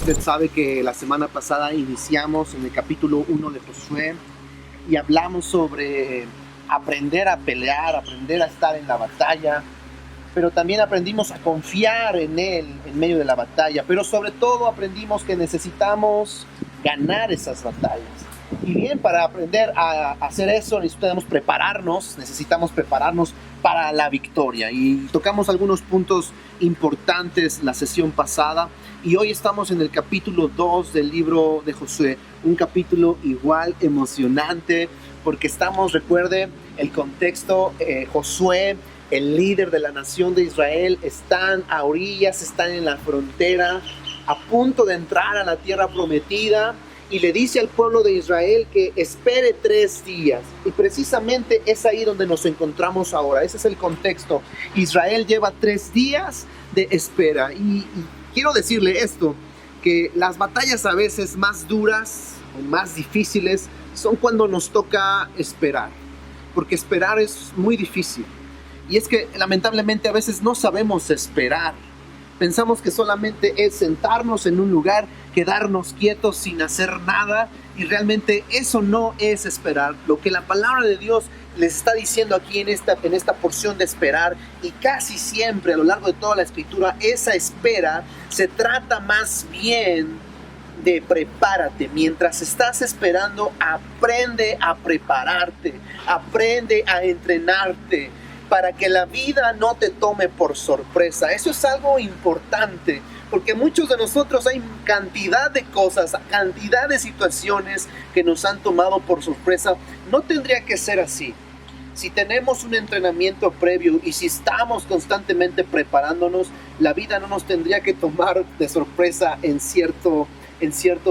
Usted sabe que la semana pasada iniciamos en el capítulo 1 de Josué y hablamos sobre aprender a pelear, aprender a estar en la batalla, pero también aprendimos a confiar en Él en medio de la batalla, pero sobre todo aprendimos que necesitamos ganar esas batallas. Y bien, para aprender a hacer eso necesitamos prepararnos para la victoria. Y tocamos algunos puntos importantes la sesión pasada. Y hoy estamos en el capítulo 2 del libro de Josué. Un capítulo igual emocionante porque recuerde el contexto, Josué, el líder de la nación de Israel, están a orillas, están en la frontera, a punto de entrar a la tierra prometida. Y le dice al pueblo de Israel que espere 3 días. Y precisamente es ahí donde nos encontramos ahora. Ese es el contexto. Israel lleva 3 días de espera. Y quiero decirle esto, que las batallas a veces más duras o más difíciles son cuando nos toca esperar. Porque esperar es muy difícil. Y es que lamentablemente a veces no sabemos esperar. Pensamos que solamente es sentarnos en un lugar, quedarnos quietos sin hacer nada, y realmente eso no es esperar. Lo que la palabra de Dios les está diciendo aquí en esta porción de esperar, y casi siempre a lo largo de toda la escritura, esa espera se trata más bien de prepárate. Mientras estás esperando, aprende a prepararte, aprende a entrenarte, para que la vida no te tome por sorpresa. Eso es algo importante, porque muchos de nosotros hay cantidad de cosas, cantidad de situaciones que nos han tomado por sorpresa. No tendría que ser así. Si tenemos un entrenamiento previo y si estamos constantemente preparándonos, la vida no nos tendría que tomar de sorpresa en cierto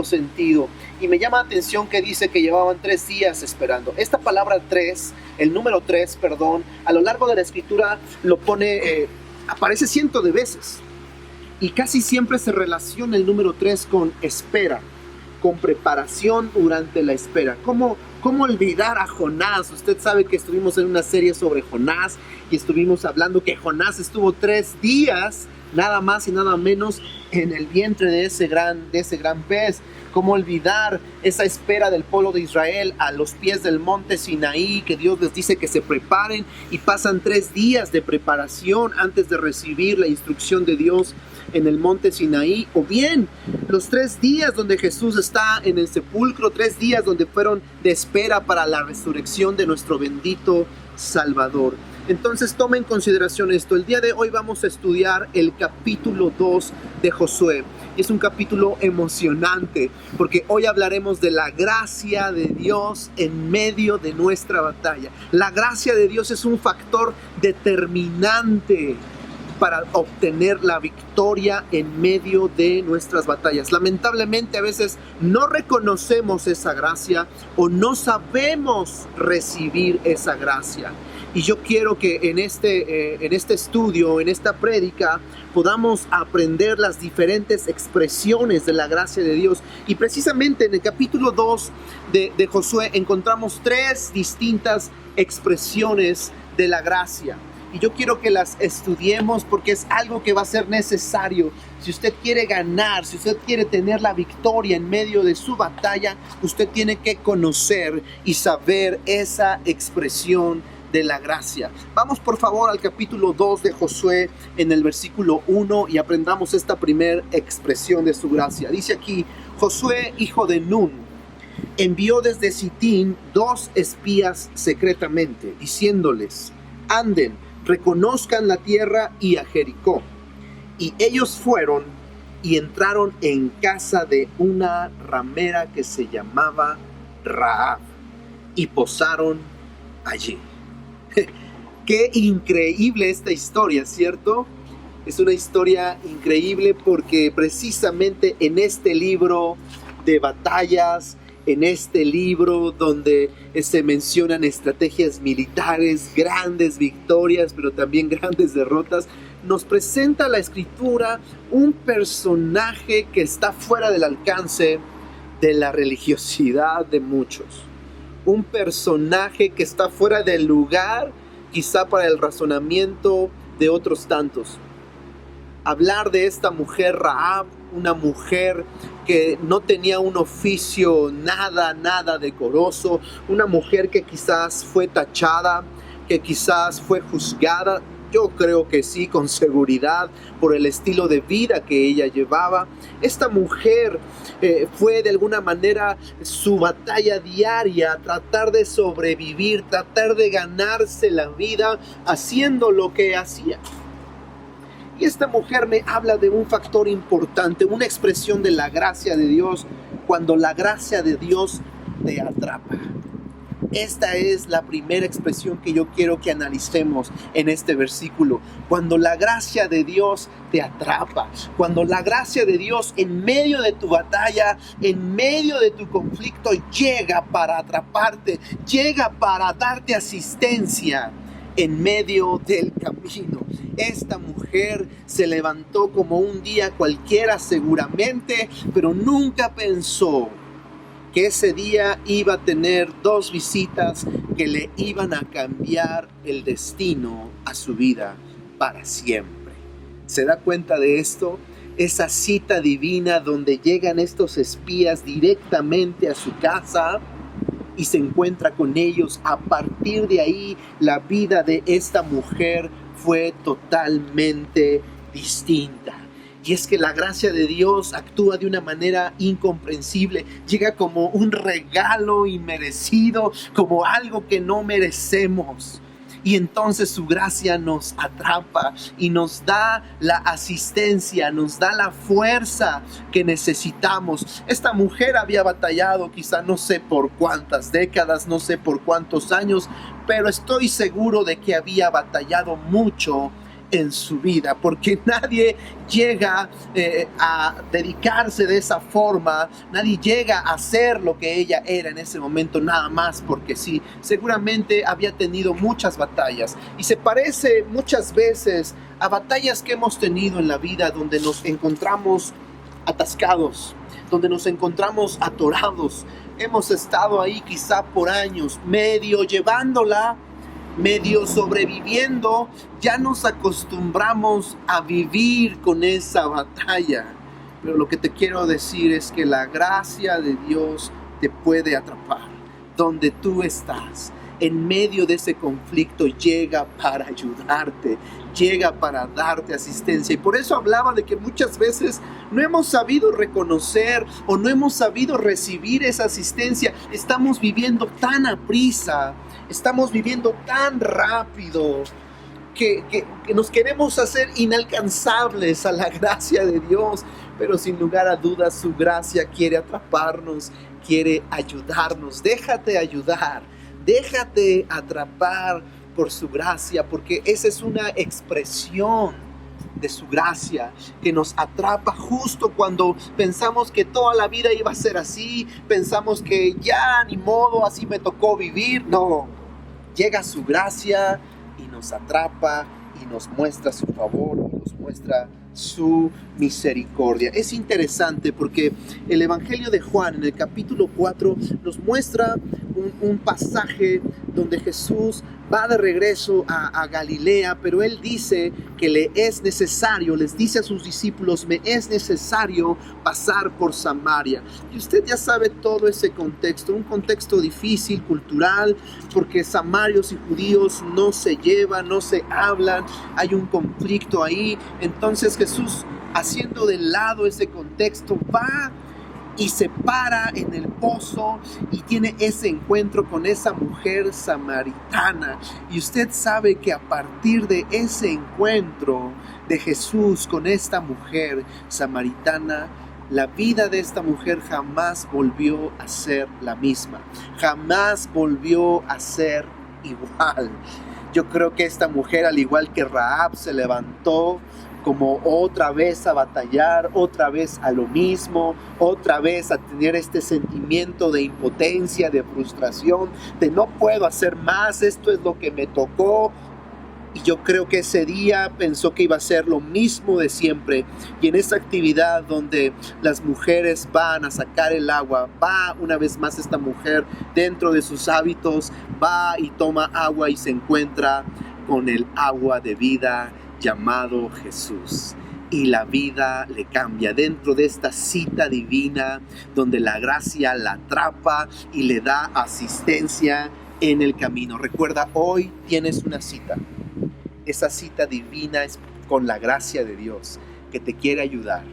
sentido. Y me llama la atención que dice que llevaban 3 días esperando. Esta palabra 3, el número 3, a lo largo de la escritura lo pone, aparece cientos de veces. Y casi siempre se relaciona el número 3 con espera, con preparación durante la espera. ¿Cómo olvidar a Jonás? Usted sabe que estuvimos en una serie sobre Jonás y estuvimos hablando que Jonás estuvo 3 días, nada más y nada menos, en el vientre de ese gran pez. ¿Cómo olvidar esa espera del pueblo de Israel a los pies del monte Sinaí, que Dios les dice que se preparen y pasan 3 días de preparación antes de recibir la instrucción de Dios en el monte Sinaí? O bien los 3 días donde Jesús está en el sepulcro, 3 días donde fueron de espera para la resurrección de nuestro bendito Salvador. Entonces tome en consideración esto. El día de hoy vamos a estudiar el capítulo 2 de Josué. Es un capítulo emocionante porque hoy hablaremos de la gracia de Dios en medio de nuestra batalla. La gracia de Dios es un factor determinante para obtener la victoria en medio de nuestras batallas. Lamentablemente a veces no reconocemos esa gracia o no sabemos recibir esa gracia. Y yo quiero que en este estudio, en esta prédica, podamos aprender las diferentes expresiones de la gracia de Dios. Y precisamente en el capítulo 2 de Josué encontramos 3 distintas expresiones de la gracia. Y yo quiero que las estudiemos porque es algo que va a ser necesario. Si usted quiere ganar, si usted quiere tener la victoria en medio de su batalla, usted tiene que conocer y saber esa expresión de la gracia. Vamos por favor al capítulo 2 de Josué en el versículo 1 y aprendamos esta primera expresión de su gracia. Dice aquí: Josué, hijo de Nun, envió desde Sitín 2 espías secretamente, diciéndoles: anden, reconozcan la tierra y a Jericó. Y ellos fueron y entraron en casa de una ramera que se llamaba Rahab y posaron allí. Qué increíble esta historia, ¿cierto? Es una historia increíble porque precisamente en este libro de batallas, en este libro donde se mencionan estrategias militares, grandes victorias, pero también grandes derrotas, nos presenta la escritura un personaje que está fuera del alcance de la religiosidad de muchos. Un personaje que está fuera del lugar, quizá para el razonamiento de otros tantos. Hablar de esta mujer Rahab, una mujer que no tenía un oficio nada decoroso, una mujer que quizás fue tachada, que quizás fue juzgada. Yo creo que sí, con seguridad, por el estilo de vida que ella llevaba. Esta mujer fue de alguna manera su batalla diaria, tratar de sobrevivir, tratar de ganarse la vida haciendo lo que hacía. Y esta mujer me habla de un factor importante, una expresión de la gracia de Dios, cuando la gracia de Dios te atrapa. Esta es la primera expresión que yo quiero que analicemos en este versículo. Cuando la gracia de Dios te atrapa, cuando la gracia de Dios en medio de tu batalla, en medio de tu conflicto, llega para atraparte, llega para darte asistencia en medio del camino. Esta mujer se levantó como un día cualquiera seguramente, pero nunca pensó que ese día iba a tener 2 visitas que le iban a cambiar el destino a su vida para siempre. ¿Se da cuenta de esto? Esa cita divina donde llegan estos espías directamente a su casa y se encuentra con ellos. A partir de ahí, la vida de esta mujer fue totalmente distinta. Y es que la gracia de Dios actúa de una manera incomprensible. Llega como un regalo inmerecido, como algo que no merecemos. Y entonces su gracia nos atrapa y nos da la asistencia, nos da la fuerza que necesitamos. Esta mujer había batallado quizá no sé por cuántas décadas, no sé por cuántos años, pero estoy seguro de que había batallado mucho en su vida, porque nadie llega a dedicarse de esa forma, nadie llega a ser lo que ella era en ese momento nada más porque sí. Seguramente había tenido muchas batallas y se parece muchas veces a batallas que hemos tenido en la vida, donde nos encontramos atascados, donde nos encontramos atorados. Hemos estado ahí quizá por años, medio llevándola, medio sobreviviendo. Ya nos acostumbramos a vivir con esa batalla. Pero lo que te quiero decir es que la gracia de Dios te puede atrapar donde tú estás. En medio de ese conflicto llega para ayudarte, llega para darte asistencia. Y por eso hablaba de que muchas veces no hemos sabido reconocer o no hemos sabido recibir esa asistencia. Estamos viviendo tan aprisa, estamos viviendo tan rápido que nos queremos hacer inalcanzables a la gracia de Dios. Pero sin lugar a dudas su gracia quiere atraparnos, quiere ayudarnos. Déjate ayudar, déjate atrapar por su gracia, porque esa es una expresión de su gracia que nos atrapa justo cuando pensamos que toda la vida iba a ser así, pensamos que ya ni modo, así me tocó vivir. No, llega su gracia y nos atrapa y nos muestra su favor y nos muestra su misericordia. Es interesante porque el Evangelio de Juan en el capítulo 4 nos muestra un pasaje donde Jesús va de regreso a Galilea, pero él dice que les dice a sus discípulos, me es necesario pasar por Samaria. Y usted ya sabe todo ese contexto, un contexto difícil, cultural, porque samarios y judíos no se llevan, no se hablan, hay un conflicto ahí. Entonces Jesús, haciendo de lado ese contexto, va y se para en el pozo y tiene ese encuentro con esa mujer samaritana. Y usted sabe que a partir de ese encuentro de Jesús con esta mujer samaritana, la vida de esta mujer jamás volvió a ser la misma, jamás volvió a ser igual. Yo creo que esta mujer, al igual que Rahab, se levantó como otra vez a batallar, otra vez a lo mismo, otra vez a tener este sentimiento de impotencia, de frustración, de no puedo hacer más, esto es lo que me tocó. Y yo creo que ese día pensó que iba a ser lo mismo de siempre. Y en esa actividad donde las mujeres van a sacar el agua, va una vez más esta mujer dentro de sus hábitos, va y toma agua y se encuentra con el agua de vida llamado Jesús. y la vida le cambia. Dentro de esta cita divina donde la gracia la atrapa y le da asistencia en el camino. Recuerda, hoy tienes una cita. Esa cita divina es con la gracia de Dios que te quiere ayudar.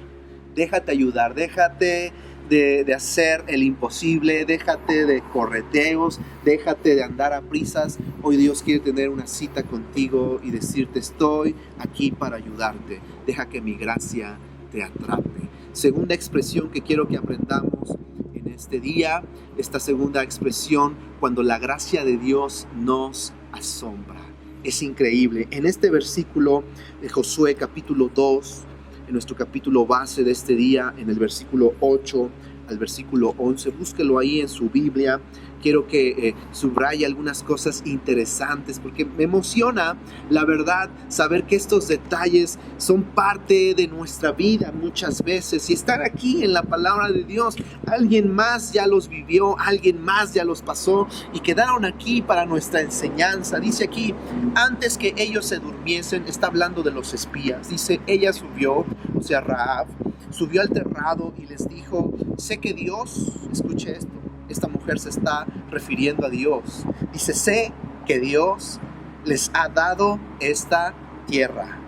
Déjate ayudar, déjate de hacer el imposible, déjate de correteos, déjate de andar a prisas. Hoy Dios quiere tener una cita contigo y decirte: estoy aquí para ayudarte. Deja que mi gracia te atrape. Segunda expresión que quiero que aprendamos en este día, esta segunda expresión, cuando la gracia de Dios nos asombra. Es increíble. En este versículo de Josué capítulo 2, en nuestro capítulo base de este día, en el versículo 8 al versículo 11, búsquelo ahí en su Biblia. Quiero que subraye algunas cosas interesantes porque me emociona, la verdad, saber que estos detalles son parte de nuestra vida muchas veces y están aquí en la palabra de Dios. Alguien más ya los vivió, alguien más ya los pasó y quedaron aquí para nuestra enseñanza. Dice aquí, antes que ellos se durmiesen, está hablando de los espías. Dice, ella subió, o sea, Rahab, subió al terrado y les dijo: sé que Dios, escuche esto, esta mujer se está refiriendo a Dios. Dice: sé que Dios les ha dado esta tierra,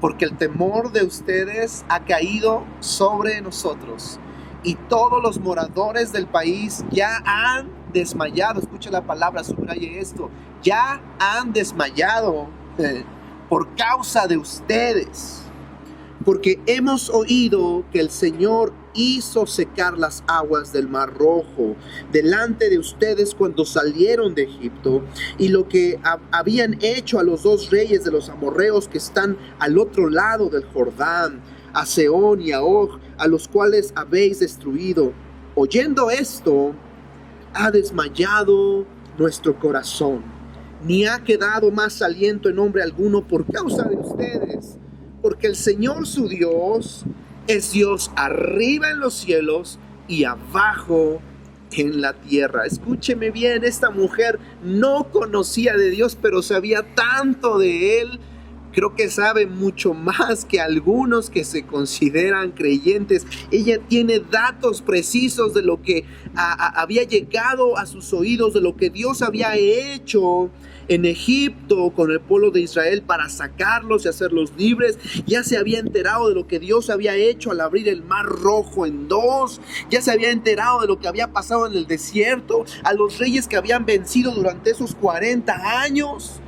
porque el temor de ustedes ha caído sobre nosotros y todos los moradores del país ya han desmayado. Escuche la palabra, subraye esto: ya han desmayado por causa de ustedes. Porque hemos oído que el Señor hizo secar las aguas del Mar Rojo delante de ustedes cuando salieron de Egipto, y lo que habían hecho a los 2 reyes de los amorreos que están al otro lado del Jordán, a Sehón y a Og, a los cuales habéis destruido. Oyendo esto, ha desmayado nuestro corazón, ni ha quedado más aliento en hombre alguno por causa de ustedes. Porque el Señor su Dios es Dios arriba en los cielos y abajo en la tierra. Escúcheme bien, esta mujer no conocía de Dios, pero sabía tanto de Él. Creo que sabe mucho más que algunos que se consideran creyentes. Ella tiene datos precisos de lo que había llegado a sus oídos, de lo que Dios había hecho en Egipto con el pueblo de Israel para sacarlos y hacerlos libres. Ya se había enterado de lo que Dios había hecho al abrir el Mar Rojo en 2. Ya se había enterado de lo que había pasado en el desierto, a los reyes que habían vencido durante esos 40 años.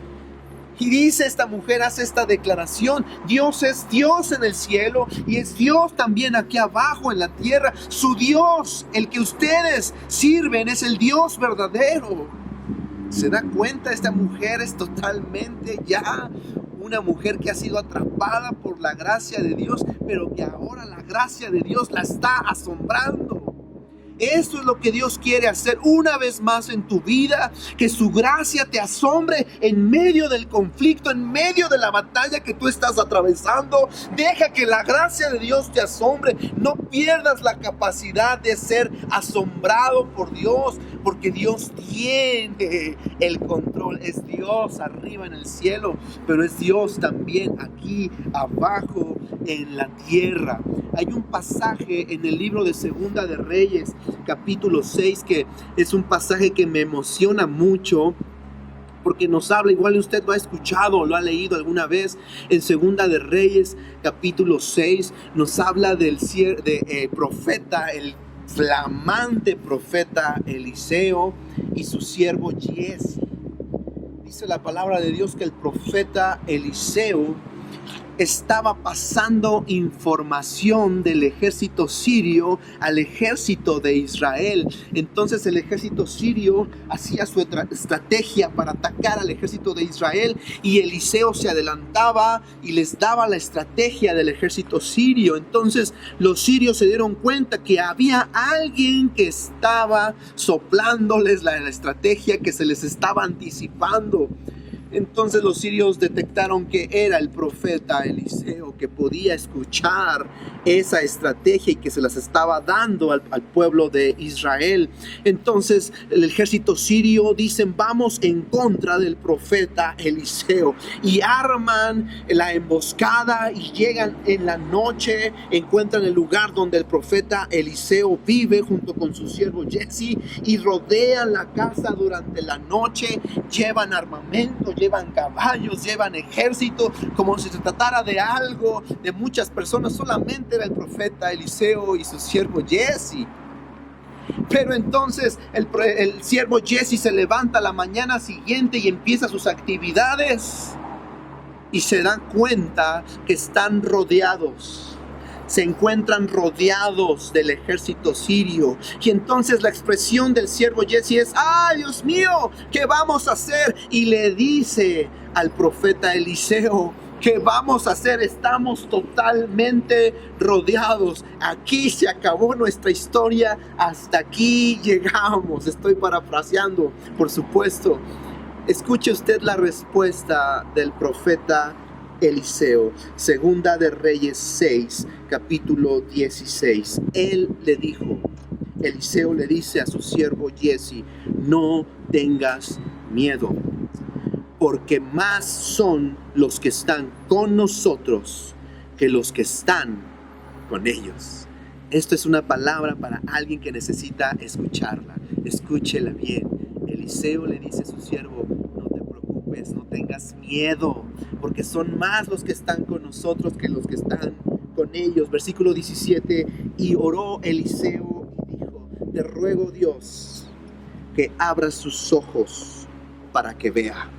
Y dice esta mujer, hace esta declaración: Dios es Dios en el cielo y es Dios también aquí abajo en la tierra. Su Dios, el que ustedes sirven, es el Dios verdadero. ¿Se da cuenta? Esta mujer es totalmente ya una mujer que ha sido atrapada por la gracia de Dios, pero que ahora la gracia de Dios la está asombrando. Eso es lo que Dios quiere hacer una vez más en tu vida, que su gracia te asombre en medio del conflicto, en medio de la batalla que tú estás atravesando. Deja que la gracia de Dios te asombre. No pierdas la capacidad de ser asombrado por Dios, porque Dios tiene el control. Es Dios arriba en el cielo, pero es Dios también aquí abajo en la tierra. Hay un pasaje en el libro de Segunda de Reyes, capítulo 6, que es un pasaje que me emociona mucho, porque nos habla, igual usted lo ha escuchado o lo ha leído alguna vez, en Segunda de Reyes, capítulo 6, nos habla del profeta, el flamante profeta Eliseo y su siervo Giezi. Dice la palabra de Dios que el profeta Eliseo estaba pasando información del ejército sirio al ejército de Israel. Entonces el ejército sirio hacía su estrategia para atacar al ejército de Israel, y Eliseo se adelantaba y les daba la estrategia del ejército sirio. Entonces los sirios se dieron cuenta que había alguien que estaba soplándoles la estrategia, que se les estaba anticipando. Entonces los sirios detectaron que era el profeta Eliseo, que podía escuchar esa estrategia y que se las estaba dando al pueblo de Israel. Entonces el ejército sirio dicen: vamos en contra del profeta Eliseo, y arman la emboscada y llegan en la noche, encuentran el lugar donde el profeta Eliseo vive junto con su siervo Jesse, y rodean la casa durante la noche. Llevan armamento, llevan caballos, llevan ejército, como si se tratara de algo, de muchas personas. Solamente era el profeta Eliseo y su siervo Jesse. Pero entonces el siervo Jesse se levanta la mañana siguiente y empieza sus actividades, y se dan cuenta que están rodeados. Se encuentran rodeados del ejército sirio. Y entonces la expresión del siervo Jesse es: ¡ay, Dios mío! ¿Qué vamos a hacer? Y le dice al profeta Eliseo: ¿qué vamos a hacer? Estamos totalmente rodeados. Aquí se acabó nuestra historia. Hasta aquí llegamos. Estoy parafraseando, por supuesto. Escuche usted la respuesta del profeta Eliseo. Segunda de Reyes 6, capítulo 16. Eliseo le dice a su siervo Jesse: no tengas miedo, porque más son los que están con nosotros que los que están con ellos. Esto es una palabra para alguien que necesita escucharla. Escúchela bien. Eliseo le dice a su siervo: no te preocupes, no tengas miedo, porque son más los que están con nosotros que los que están con ellos. Versículo 17: y oró Eliseo y dijo: te ruego, Dios, que abra sus ojos para que vea.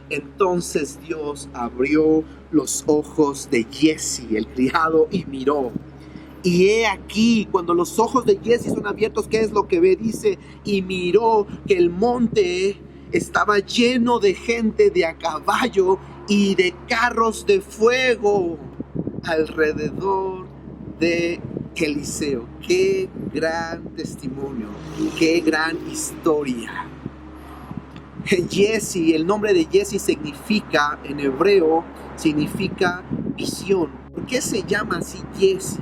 Entonces Dios abrió los ojos de Jesse, el criado, y miró. Y he aquí, cuando los ojos de Jesse son abiertos, ¿qué es lo que ve? Dice: y miró que el monte estaba lleno de gente de a caballo y de carros de fuego alrededor de Eliseo. ¡Qué gran testimonio! ¡Qué gran historia! Jesse, el nombre de Jesse significa, en hebreo, significa visión. ¿Por qué se llama así Jesse?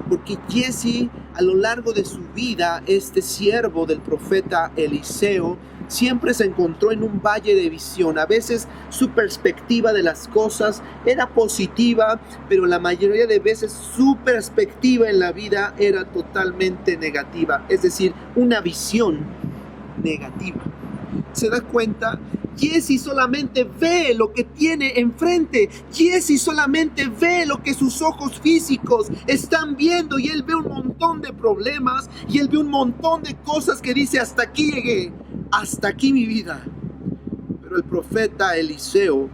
Porque Jesse, a lo largo de su vida, este siervo del profeta Eliseo, siempre se encontró en un valle de visión. A veces su perspectiva de las cosas era positiva, pero la mayoría de veces su perspectiva en la vida era totalmente negativa. Es decir, una visión negativa. ¿Se da cuenta? Jesse solamente ve lo que tiene enfrente. Jesse solamente ve lo que sus ojos físicos están viendo, y él ve un montón de problemas, y él ve un montón de cosas que dice: hasta aquí llegué, hasta aquí mi vida. Pero el profeta Eliseo,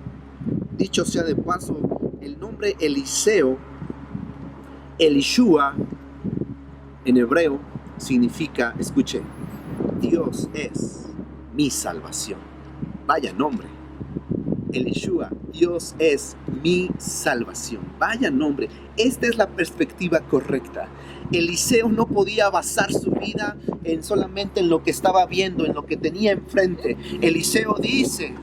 dicho sea de paso, el nombre Eliseo, Elishua, en hebreo significa, escuche, Dios es mi salvación. Vaya nombre. Elishua, Dios es mi salvación. Vaya nombre. Esta es la perspectiva correcta. Eliseo no podía basar su vida solamente en lo que estaba viendo, en lo que tenía enfrente. Eliseo dice: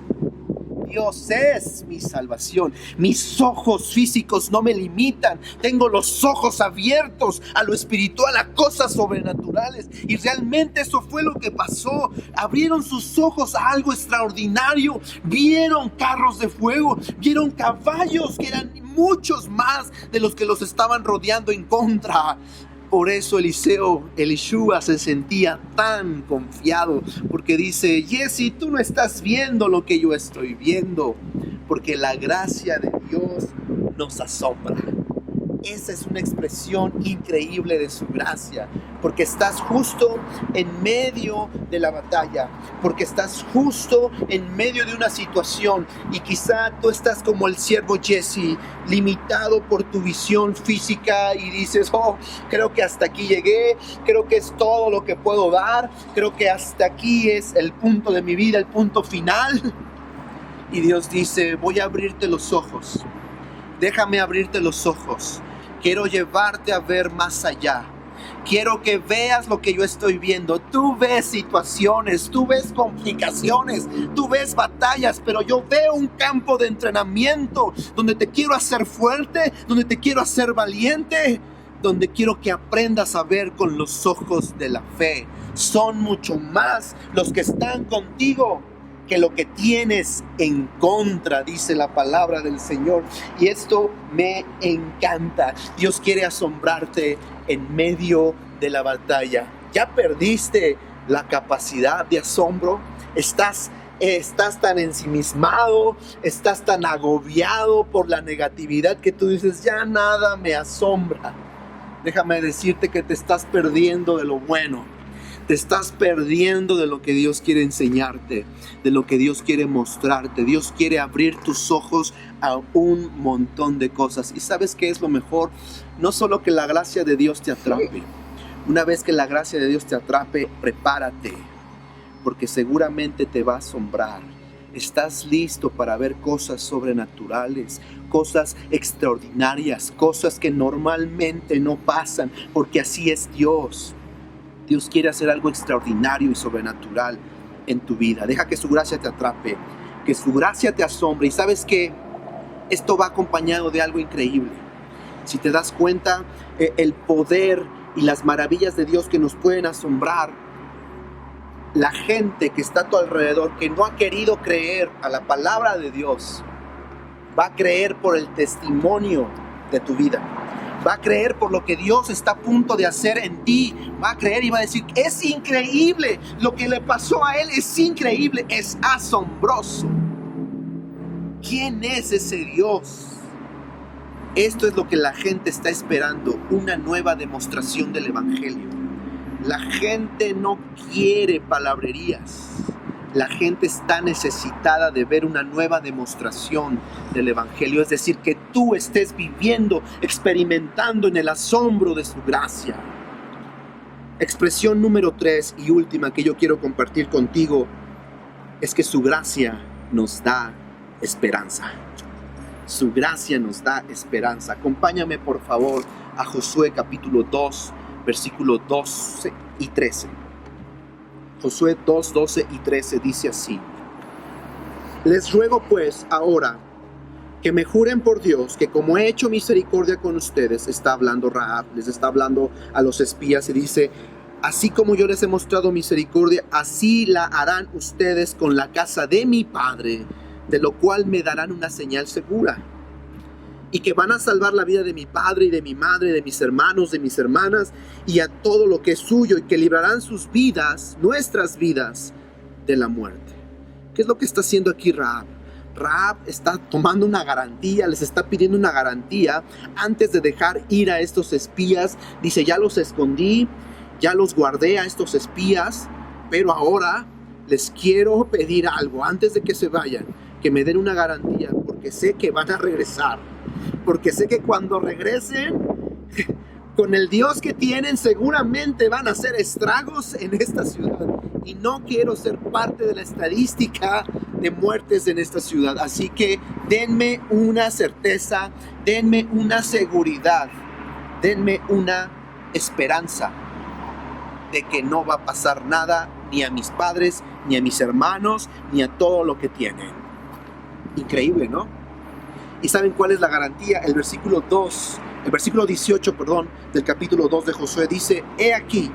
Dios es mi salvación. Mis ojos físicos no me limitan. Tengo los ojos abiertos a lo espiritual, a cosas sobrenaturales. Y realmente eso fue lo que pasó. Abrieron sus ojos a algo extraordinario. Vieron carros de fuego, vieron caballos que eran muchos más de los que los estaban rodeando en contra. Por eso Elishua se sentía tan confiado, porque dice: Jesse, tú no estás viendo lo que yo estoy viendo, porque la gracia de Dios nos asombra. Esa es una expresión increíble de su gracia, porque estás justo en medio de la batalla, porque estás justo en medio de una situación, y quizá tú estás como el siervo Jesse, limitado por tu visión física, y dices: oh, creo que hasta aquí llegué, creo que es todo lo que puedo dar, creo que hasta aquí es el punto de mi vida, el punto final. Y Dios dice: voy a abrirte los ojos, déjame abrirte los ojos. Quiero llevarte a ver más allá. Quiero que veas lo que yo estoy viendo. Tú ves situaciones, tú ves complicaciones, tú ves batallas, pero yo veo un campo de entrenamiento donde te quiero hacer fuerte, donde te quiero hacer valiente, donde quiero que aprendas a ver con los ojos de la fe. Son mucho más los que están contigo que lo que tienes en contra, dice la palabra del Señor. Y esto me encanta. Dios quiere asombrarte en medio de la batalla. ¿Ya perdiste la capacidad de asombro? ¿Estás tan ensimismado? ¿Estás tan agobiado por la negatividad que tú dices, ya nada me asombra? Déjame decirte que te estás perdiendo de lo bueno. Te estás perdiendo de lo que Dios quiere enseñarte, de lo que Dios quiere mostrarte. Dios quiere abrir tus ojos a un montón de cosas. ¿Y sabes qué es lo mejor? No solo que la gracia de Dios te atrape. Una vez que la gracia de Dios te atrape, prepárate, porque seguramente te va a asombrar. Estás listo para ver cosas sobrenaturales, cosas extraordinarias, cosas que normalmente no pasan, porque así es Dios. Dios quiere hacer algo extraordinario y sobrenatural en tu vida. Deja que su gracia te atrape, que su gracia te asombre. Y sabes que esto va acompañado de algo increíble. Si te das cuenta, el poder y las maravillas de Dios que nos pueden asombrar, la gente que está a tu alrededor, que no ha querido creer a la palabra de Dios, va a creer por el testimonio de tu vida. Va a creer por lo que Dios está a punto de hacer en ti. Va a creer y va a decir, es increíble. Lo que le pasó a él es increíble, es asombroso. ¿Quién es ese Dios? Esto es lo que la gente está esperando, una nueva demostración del Evangelio. La gente no quiere palabrerías. La gente está necesitada de ver una nueva demostración del Evangelio. Es decir, que tú estés viviendo, experimentando en el asombro de su gracia. Expresión número 3 y última que yo quiero compartir contigo es que su gracia nos da esperanza. Su gracia nos da esperanza. Acompáñame por favor a Josué capítulo 2, versículos 12 y 13. Josué 2, 12 y 13 dice así: les ruego pues ahora que me juren por Dios que como he hecho misericordia con ustedes, está hablando Rahab, les está hablando a los espías y dice, así como yo les he mostrado misericordia, así la harán ustedes con la casa de mi padre, de lo cual me darán una señal segura. Y que van a salvar la vida de mi padre y de mi madre, de mis hermanos, de mis hermanas, y a todo lo que es suyo, y que librarán sus vidas, nuestras vidas, de la muerte. ¿Qué es lo que está haciendo aquí Rahab? Rahab está tomando una garantía, les está pidiendo una garantía antes de dejar ir a estos espías. Dice, ya los escondí, ya los guardé a estos espías, pero ahora les quiero pedir algo antes de que se vayan, que me den una garantía, porque sé que van a regresar. Porque sé que cuando regresen, con el Dios que tienen, seguramente van a hacer estragos en esta ciudad. Y no quiero ser parte de la estadística de muertes en esta ciudad. Así que denme una certeza, denme una seguridad, denme una esperanza de que no va a pasar nada ni a mis padres, ni a mis hermanos, ni a todo lo que tienen. Increíble, ¿no? ¿Y saben cuál es la garantía? El versículo 18, del capítulo 2 de Josué dice, he aquí,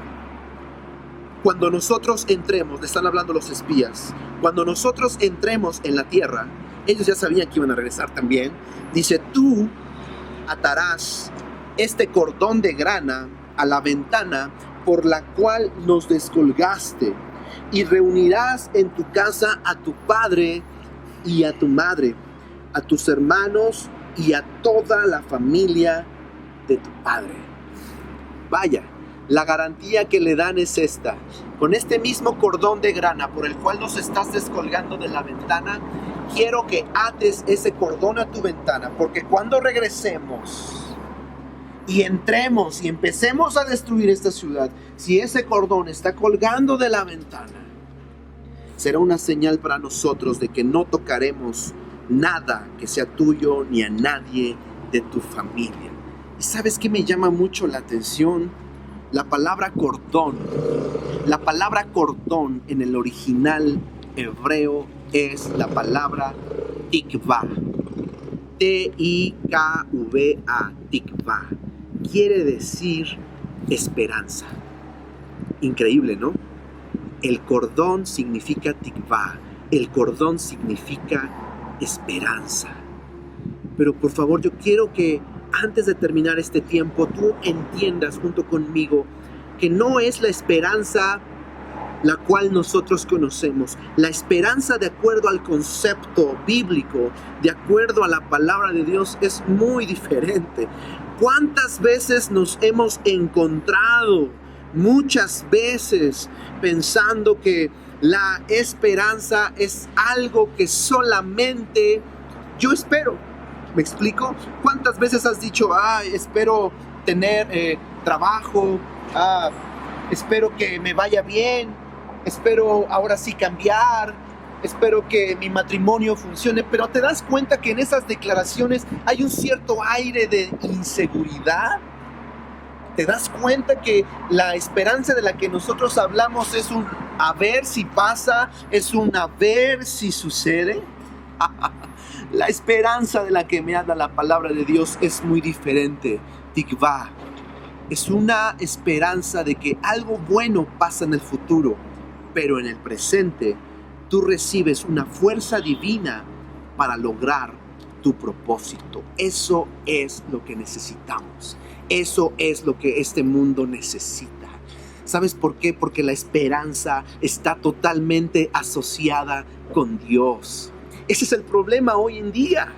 cuando nosotros entremos, le están hablando los espías, cuando nosotros entremos en la tierra, ellos ya sabían que iban a regresar también, dice, tú atarás este cordón de grana a la ventana por la cual nos descolgaste, y reunirás en tu casa a tu padre y a tu madre, a tus hermanos y a toda la familia de tu padre. Vaya, la garantía que le dan es esta. Con este mismo cordón de grana por el cual nos estás descolgando de la ventana, quiero que ates ese cordón a tu ventana, porque cuando regresemos y entremos y empecemos a destruir esta ciudad, si ese cordón está colgando de la ventana, será una señal para nosotros de que no tocaremos nada que sea tuyo ni a nadie de tu familia. ¿Y sabes qué me llama mucho la atención? La palabra cordón. La palabra cordón en el original hebreo es la palabra tikva. T-I-K-V-A, tikva. Quiere decir esperanza. Increíble, ¿no? El cordón significa tikva. El cordón significa esperanza. Pero por favor, yo quiero que antes de terminar este tiempo, tú entiendas junto conmigo que no es la esperanza la cual nosotros conocemos. La esperanza, de acuerdo al concepto bíblico, de acuerdo a la palabra de Dios, es muy diferente. ¿Cuántas veces nos hemos encontrado? Muchas veces pensando que la esperanza es algo que solamente yo espero. ¿Me explico? ¿Cuántas veces has dicho, espero tener trabajo, espero que me vaya bien, espero ahora sí cambiar, espero que mi matrimonio funcione? Pero te das cuenta que en esas declaraciones hay un cierto aire de inseguridad. ¿Te das cuenta que la esperanza de la que nosotros hablamos es un a ver si pasa, es un a ver si sucede? La esperanza de la que me habla la palabra de Dios es muy diferente. Tikva es una esperanza de que algo bueno pasa en el futuro, pero en el presente tú recibes una fuerza divina para lograr tu propósito. Eso es lo que necesitamos. Eso es lo que este mundo necesita. ¿Sabes por qué? Porque la esperanza está totalmente asociada con Dios. Ese es el problema hoy en día.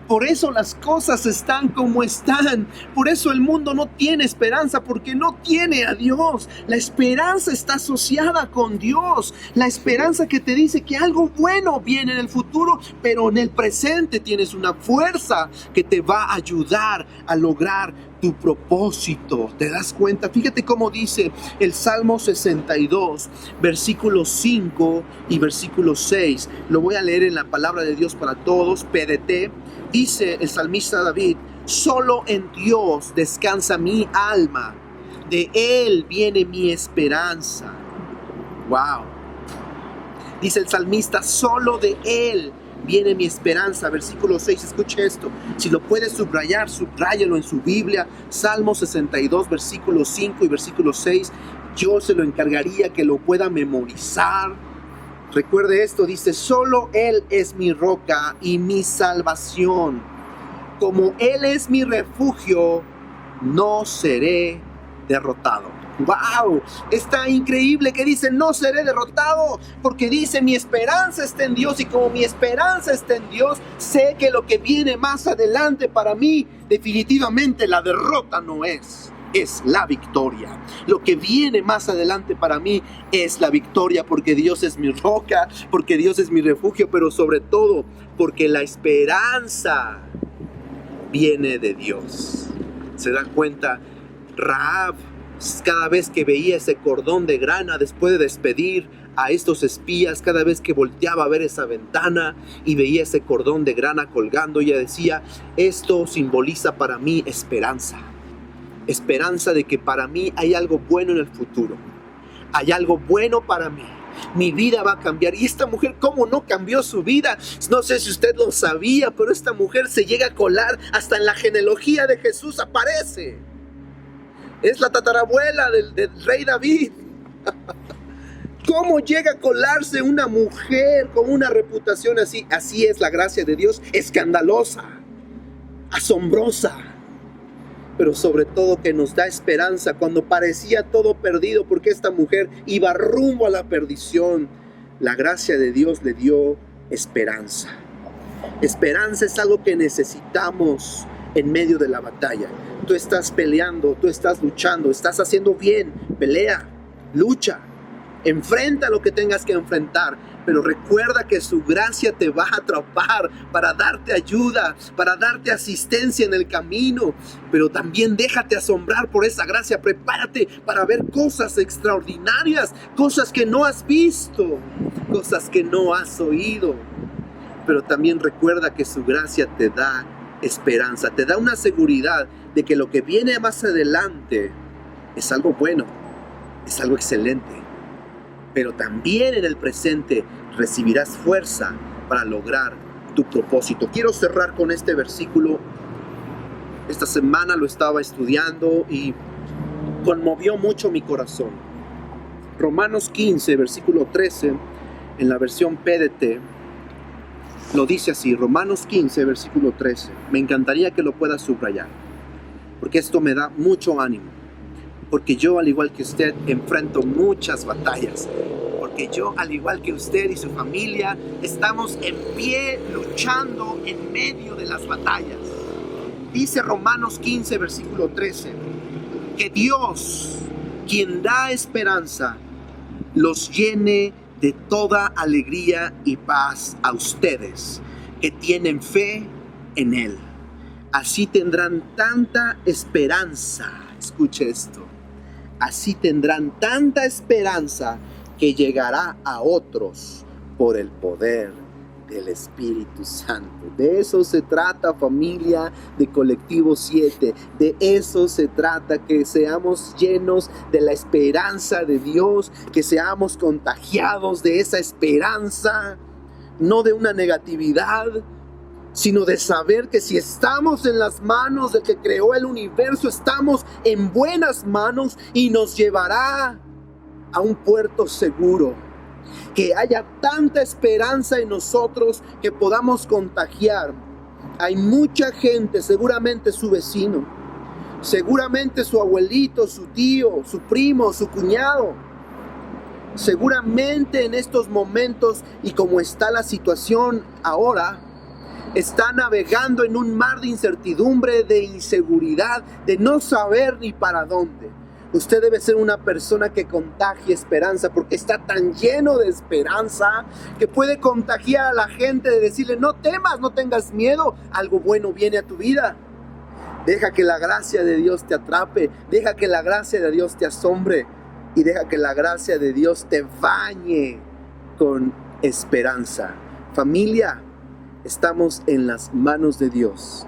Por eso las cosas están como están. Por eso el mundo no tiene esperanza, porque no tiene a Dios. La esperanza está asociada con Dios. La esperanza que te dice que algo bueno viene en el futuro, pero en el presente tienes una fuerza que te va a ayudar a lograr tu propósito. ¿Te das cuenta? Fíjate cómo dice el Salmo 62, versículos 5 y versículo 6. Lo voy a leer en la palabra de Dios para todos, PDT. Dice el salmista David: solo en Dios descansa mi alma, de Él viene mi esperanza. Wow. Dice el salmista: solo de Él viene mi esperanza. Versículo 6, escuche esto. Si lo puedes subrayar, subráyalo en su Biblia. Salmo 62, versículo 5 y versículo 6. Yo se lo encargaría que lo pueda memorizar. Recuerde esto, dice: solo Él es mi roca y mi salvación. Como Él es mi refugio, no seré derrotado. ¡Wow! Está increíble que dice: no seré derrotado, porque dice: mi esperanza está en Dios, y como mi esperanza está en Dios, sé que lo que viene más adelante para mí, definitivamente la derrota no es la victoria. Lo que viene más adelante para mí es la victoria, porque Dios es mi roca, porque Dios es mi refugio, pero sobre todo porque la esperanza viene de Dios. ¿Se dan cuenta? Rahab, cada vez que veía ese cordón de grana después de despedir a estos espías, cada vez que volteaba a ver esa ventana y veía ese cordón de grana colgando, ella decía: esto simboliza para mí esperanza. Esperanza de que para mí hay algo bueno en el futuro. Hay algo bueno para mí. Mi vida va a cambiar. Y esta mujer, ¿cómo no cambió su vida? No sé si usted lo sabía, pero esta mujer se llega a colar hasta en la genealogía de Jesús. Aparece. Es la tatarabuela del rey David. ¿Cómo llega a colarse una mujer con una reputación así? Así es la gracia de Dios, escandalosa, asombrosa, pero sobre todo que nos da esperanza cuando parecía todo perdido, porque esta mujer iba rumbo a la perdición. La gracia de Dios le dio esperanza. Esperanza es algo que necesitamos en medio de la batalla. Tú estás peleando, tú estás luchando, estás haciendo bien. Pelea, lucha, enfrenta lo que tengas que enfrentar, pero recuerda que su gracia te va a atrapar para darte ayuda, para darte asistencia en el camino. Pero también déjate asombrar por esa gracia. Prepárate para ver cosas extraordinarias, cosas que no has visto, cosas que no has oído. Pero también recuerda que su gracia te da esperanza, te da una seguridad de que lo que viene más adelante es algo bueno, es algo excelente. Pero también en el presente recibirás fuerza para lograr tu propósito. Quiero cerrar con este versículo. Esta semana lo estaba estudiando y conmovió mucho mi corazón. Romanos 15, versículo 13, en la versión PDT, lo dice así. Romanos 15, versículo 13. Me encantaría que lo puedas subrayar, porque esto me da mucho ánimo. Porque yo, al igual que usted, enfrento muchas batallas. Porque yo, al igual que usted y su familia, estamos en pie luchando en medio de las batallas. Dice Romanos 15, versículo 13, que Dios, quien da esperanza, los llene de toda alegría y paz a ustedes que tienen fe en Él. Así tendrán tanta esperanza. Escuche esto. Así tendrán tanta esperanza que llegará a otros por el poder del Espíritu Santo. De eso se trata, familia de Colectivo 7. De eso se trata, que seamos llenos de la esperanza de Dios, que seamos contagiados de esa esperanza, no de una negatividad, sino de saber que si estamos en las manos del que creó el universo, estamos en buenas manos y nos llevará a un puerto seguro. Que haya tanta esperanza en nosotros que podamos contagiar. Hay mucha gente, seguramente su vecino, seguramente su abuelito, su tío, su primo, su cuñado. Seguramente en estos momentos, y como está la situación ahora, está navegando en un mar de incertidumbre, de inseguridad, de no saber ni para dónde. Usted debe ser una persona que contagie esperanza, porque está tan lleno de esperanza que puede contagiar a la gente, de decirle: no temas, no tengas miedo, algo bueno viene a tu vida. Deja que la gracia de Dios te atrape, deja que la gracia de Dios te asombre y deja que la gracia de Dios te bañe con esperanza. Familia, estamos en las manos de Dios.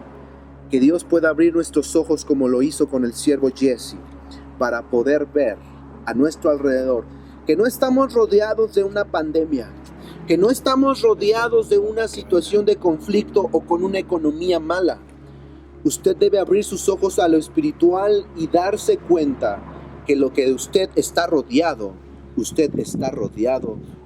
Que Dios pueda abrir nuestros ojos como lo hizo con el siervo Jesse, para poder ver a nuestro alrededor que no estamos rodeados de una pandemia, que no estamos rodeados de una situación de conflicto o con una economía mala. Usted debe abrir sus ojos a lo espiritual y darse cuenta que lo que usted está rodeado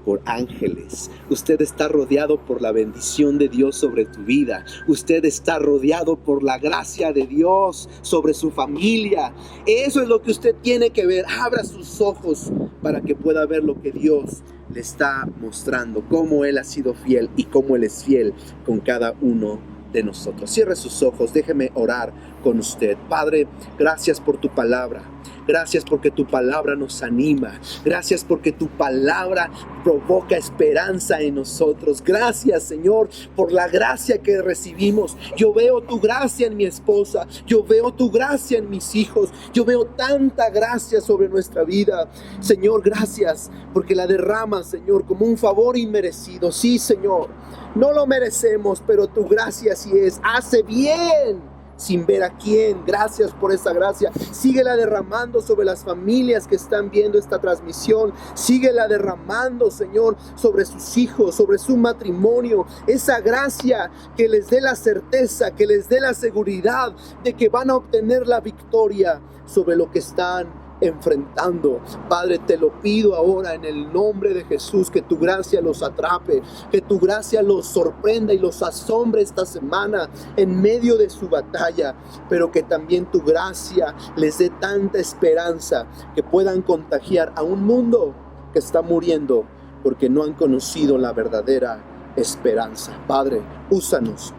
por ángeles. Usted está rodeado por la bendición de Dios sobre tu vida. Usted está rodeado por la gracia de Dios sobre su familia. Eso es lo que usted tiene que ver. Abra sus ojos para que pueda ver lo que Dios le está mostrando, cómo Él ha sido fiel y cómo Él es fiel con cada uno de nosotros. Cierre sus ojos, déjeme orar con usted. Padre, gracias por tu palabra. Gracias porque tu palabra nos anima. Gracias porque tu palabra provoca esperanza en nosotros. Gracias, Señor, por la gracia que recibimos. Yo veo tu gracia en mi esposa. Yo veo tu gracia en mis hijos. Yo veo tanta gracia sobre nuestra vida. Señor, gracias porque la derramas, Señor, como un favor inmerecido. Sí, Señor, no lo merecemos, pero tu gracia sí es. Hace bien sin ver a quién. Gracias por esa gracia. Síguela derramando sobre las familias que están viendo esta transmisión. Síguela derramando, Señor, sobre sus hijos, sobre su matrimonio. Esa gracia que les dé la certeza, que les dé la seguridad de que van a obtener la victoria sobre lo que están enfrentando. Padre, te lo pido ahora en el nombre de Jesús, que tu gracia los atrape, que tu gracia los sorprenda y los asombre esta semana en medio de su batalla, pero que también tu gracia les dé tanta esperanza que puedan contagiar a un mundo que está muriendo porque no han conocido la verdadera esperanza. Padre, úsanos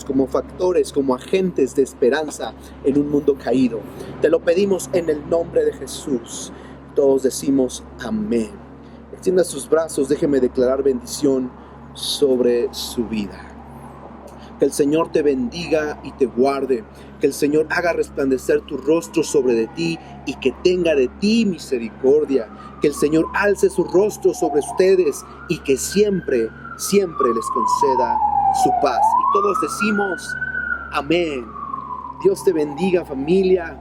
como factores, como agentes de esperanza en un mundo caído. Te lo pedimos en el nombre de Jesús. Todos decimos amén. Extienda sus brazos, déjeme declarar bendición sobre su vida. Que el Señor te bendiga y te guarde. Que el Señor haga resplandecer tu rostro sobre de ti y que tenga de ti misericordia. Que el Señor alce su rostro sobre ustedes y que siempre les conceda su paz. Y todos decimos amén. Dios te bendiga, familia.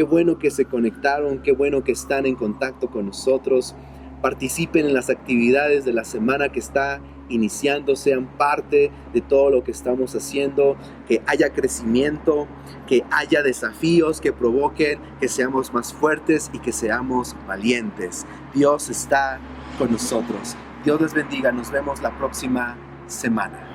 Qué bueno que se conectaron, qué bueno que están en contacto con nosotros. Participen en las actividades de la semana que está iniciando, sean parte de todo lo que estamos haciendo, que haya crecimiento, que haya desafíos que provoquen que seamos más fuertes y que seamos valientes. Dios está con nosotros. Dios les bendiga. Nos vemos la próxima semana.